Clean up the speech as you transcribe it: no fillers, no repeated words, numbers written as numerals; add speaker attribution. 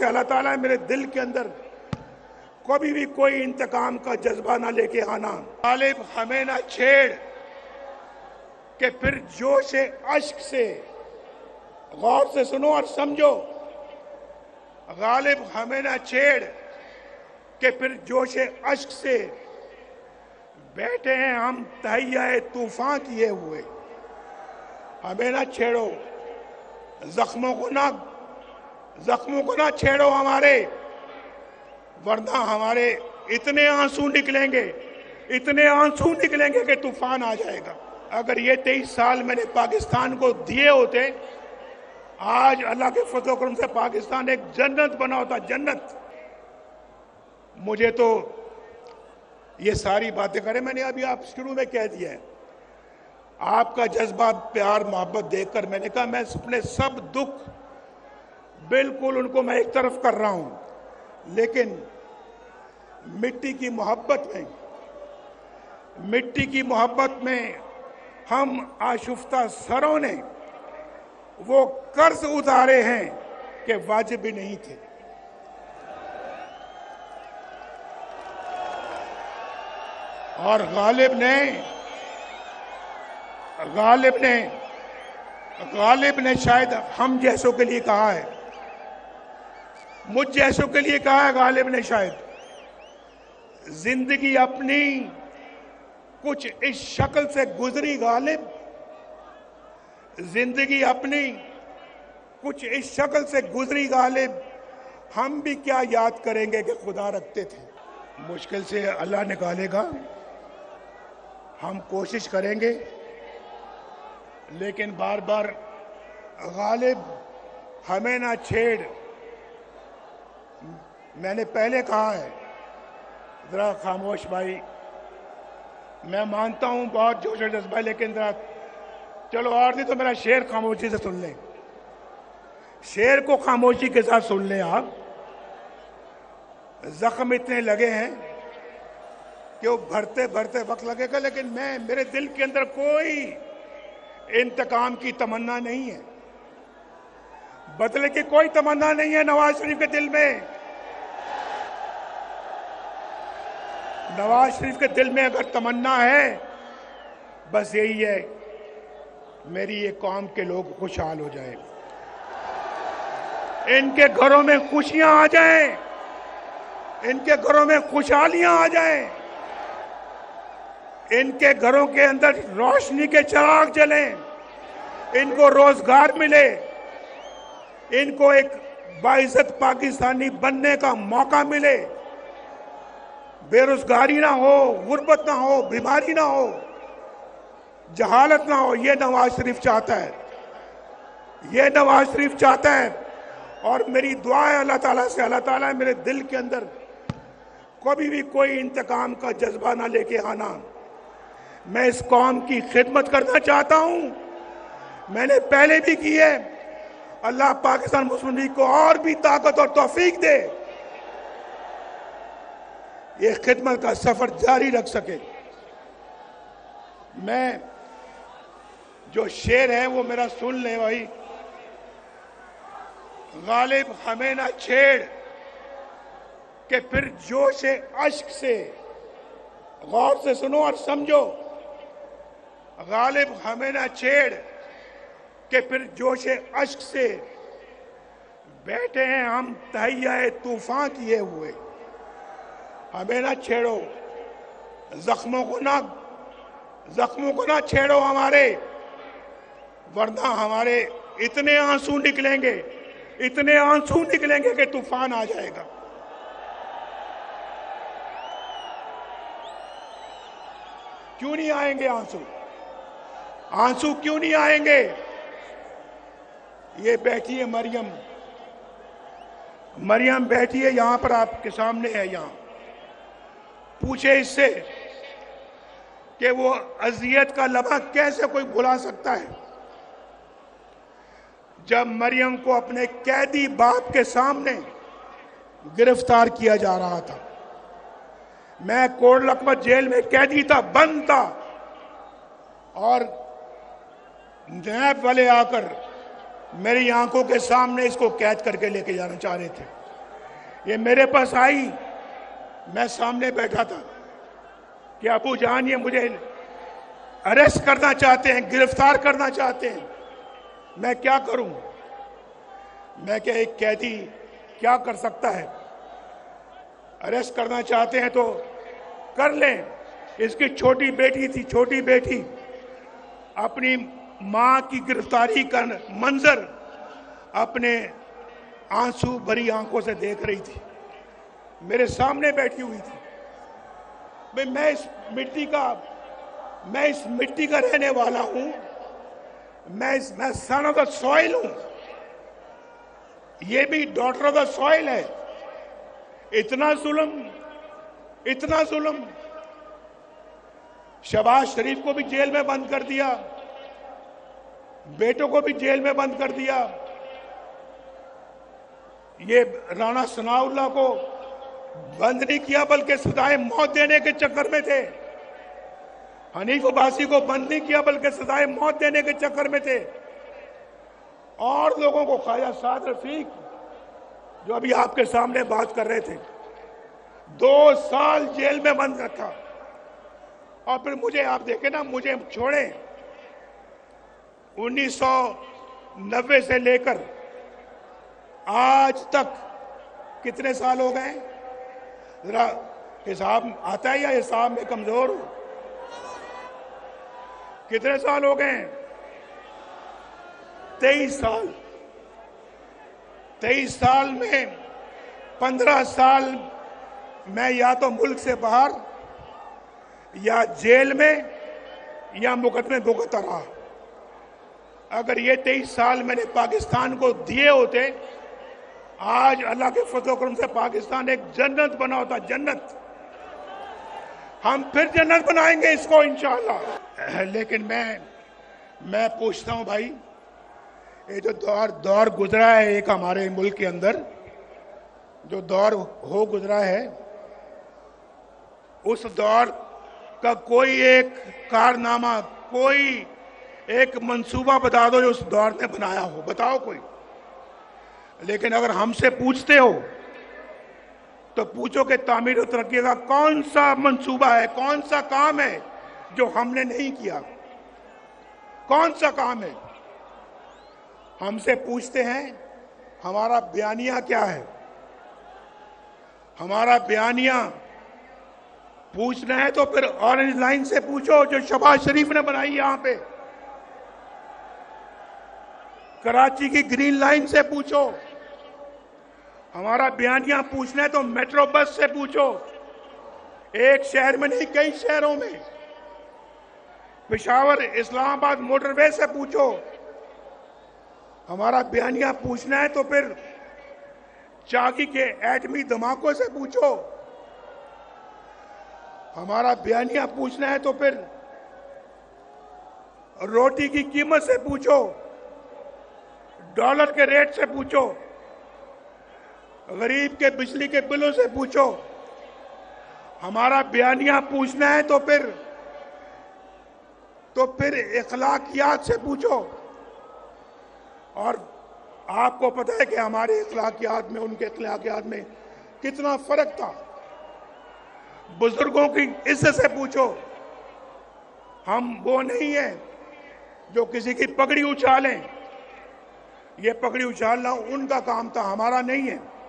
Speaker 1: अल्लाह ताला मेरे दिल के अंदर कभी भी कोई इंतकाम का जज्बा ना लेके आना। गालिब हमें ना छेड़ कि फिर जोश अश्क से, गौर से सुनो और समझो, गालिब हमें ना छेड़ कि फिर जोश अश्क से बैठे हैं हम तहैया तूफान किए हुए। हमें ना छेड़ो, जख्मों को ना छेड़ो हमारे, वरना हमारे इतने आंसू निकलेंगे कि तूफान आ जाएगा। अगर ये 23 साल मैंने पाकिस्तान को दिए होते, आज अल्लाह के फजल करम से पाकिस्तान एक जन्नत बना होता, जन्नत। मुझे तो ये सारी बातें करें, मैंने अभी आप शुरू में कह दिया है, आपका जज्बा प्यार मोहब्बत देखकर मैंने कहा मैं अपने सब दुख बिल्कुल उनको मैं एक तरफ कर रहा हूं, लेकिन मिट्टी की मोहब्बत में हम आशुफ्ता सरों ने वो कर्ज उतारे हैं कि वाजिब भी नहीं थे। और गालिब ने शायद हम जैसों के लिए कहा है, मुझ जैसों के लिए कहा है गालिब ने शायद, जिंदगी अपनी कुछ इस शक्ल से गुजरी गालिब, जिंदगी अपनी कुछ इस शक्ल से गुजरी गालिब, हम भी क्या याद करेंगे कि खुदा रखते थे। मुश्किल से अल्लाह निकालेगा, हम कोशिश करेंगे, लेकिन बार बार गालिब हमें ना छेड़। मैंने पहले कहा है, जरा खामोश भाई, मैं मानता हूं बहुत जोश और जज्बा, लेकिन जरा चलो और नहीं तो मेरा शेर खामोशी से सुन लें, शेर को खामोशी के साथ सुन लें आप। जख्म इतने लगे हैं कि वो भरते भरते वक्त लगेगा, लेकिन मेरे दिल के अंदर कोई इंतकाम की तमन्ना नहीं है, बदले की कोई तमन्ना नहीं है नवाज शरीफ के दिल में। नवाज शरीफ के दिल में अगर तमन्ना है, बस यही है, मेरी ये कौम के लोग खुशहाल हो जाए, इनके घरों में खुशियां आ जाएं, इनके घरों में खुशहालियां आ जाएं, इनके घरों के अंदर रोशनी के चिराग जलें, इनको रोजगार मिले, इनको एक बाइज्जत पाकिस्तानी बनने का मौका मिले, बेरोजगारी ना हो, गुर्बत ना हो, बीमारी ना हो, जहालत ना हो। ये नवाज शरीफ चाहता है, ये नवाज शरीफ चाहता है। और मेरी दुआ है अल्लाह ताला से, अल्लाह ताला मेरे दिल के अंदर कभी भी कोई इंतकाम का जज्बा ना लेके आना। मैं इस कौम की खिदमत करना चाहता हूं, मैंने पहले भी की है। अल्लाह पाकिस्तान मुस्लिम लीग को और भी ताकत और तौफीक दे, ये खिदमत का सफर जारी रख सके। मैं जो शेर है वो मेरा सुन ले भाई। गालिब हमें ना छेड़ कि फिर जोश अश्क से, गौर से सुनो और समझो, गालिब हमें ना छेड़ कि फिर जोश अश्क से बैठे हैं हम तहैया तूफान किए हुए। हमें ना छेड़ो, जख्मों को ना छेड़ो हमारे, वरना हमारे इतने आंसू निकलेंगे कि तूफान आ जाएगा। क्यों नहीं आएंगे आंसू? आंसू क्यों नहीं आएंगे? ये बैठी है मरियम बैठी है यहां पर, आपके सामने है यहां। पूछे इससे कि वो अजियत का लम्हा कैसे कोई भुला सकता है, जब मरियम को अपने कैदी बाप के सामने गिरफ्तार किया जा रहा था। मैं कोट लखपत जेल में कैदी था, बंद था, और नैब वाले आकर मेरी आंखों के सामने इसको कैद करके लेके जाना चाह रहे थे। ये मेरे पास आई, मैं सामने बैठा था कि अबू जान ये मुझे अरेस्ट करना चाहते हैं, गिरफ्तार करना चाहते हैं, मैं क्या करूं? मैं क्या, एक कैदी क्या कर सकता है? अरेस्ट करना चाहते हैं तो कर लें। इसकी छोटी बेटी थी, छोटी बेटी अपनी मां की गिरफ्तारी का मंजर अपने आंसू भरी आंखों से देख रही थी, मेरे सामने बैठी हुई थी। मैं इस मिट्टी का रहने वाला हूं, मैं सन ऑफ द सॉइल हूं, ये भी डॉटर ऑफ द सॉइल है। इतना जुल्म। शहबाज शरीफ को भी जेल में बंद कर दिया, बेटों को भी जेल में बंद कर दिया। ये राणा सनाउल्लाह को बंद नहीं किया बल्कि सजाए मौत देने के चक्कर में थे। हनीफ अब्बासी को बंद नहीं किया बल्कि सजाए मौत देने के चक्कर में थे। और लोगों को, ख्वाजा साद रफीक जो अभी आपके सामने बात कर रहे थे, 2 साल जेल में बंद रखा। और फिर मुझे, आप देखें ना, मुझे छोड़े 1990 से लेकर आज तक कितने साल हो गए? जरा हिसाब आता है या हिसाब में कमजोर हो? कितने साल हो गए? 23 साल। 23 साल में 15 साल मैं या तो मुल्क से बाहर या जेल में या मुकदमे भुगतता रहा। अगर ये 23 साल मैंने पाकिस्तान को दिए होते, आज अल्लाह के फजल करम से पाकिस्तान एक जन्नत बना होता, जन्नत। हम फिर जन्नत बनाएंगे इसको इंशाअल्लाह। लेकिन मैं पूछता हूं भाई, ये जो दौर गुजरा है एक हमारे मुल्क के अंदर, जो दौर हो गुजरा है, उस दौर का कोई एक कारनामा, कोई एक मंसूबा बता दो जो उस दौर में बनाया हो, बताओ कोई। लेकिन अगर हमसे पूछते हो तो पूछो कि तामीर और तरक्की का कौन सा मंसूबा है, कौन सा काम है जो हमने नहीं किया? कौन सा काम है? हमसे पूछते हैं हमारा बयानिया क्या है। हमारा बयानिया पूछना है तो फिर ऑरेंज लाइन से पूछो जो शहबाज शरीफ ने बनाई यहां पे। कराची की ग्रीन लाइन से पूछो। हमारा बयानिया पूछना है तो मेट्रो बस से पूछो। एक शहर में नहीं, कई शहरों में। पेशावर इस्लामाबाद मोटरवे से पूछो। हमारा बयानिया पूछना है तो फिर चाकी के एटमी धमाकों से पूछो। हमारा बयानिया पूछना है तो फिर रोटी की कीमत से पूछो, डॉलर के रेट से पूछो, गरीब के बिजली के बिलों से पूछो। हमारा बयानिया पूछना है तो फिर इखलाकियात से पूछो। और आपको पता है कि हमारे इखलाकियात में, उनके इखलाकियात में कितना फर्क था। बुजुर्गों की इज्जत से पूछो। हम वो नहीं है जो किसी की पगड़ी उछालें। ये पगड़ी उछालना उनका काम था, हमारा नहीं है।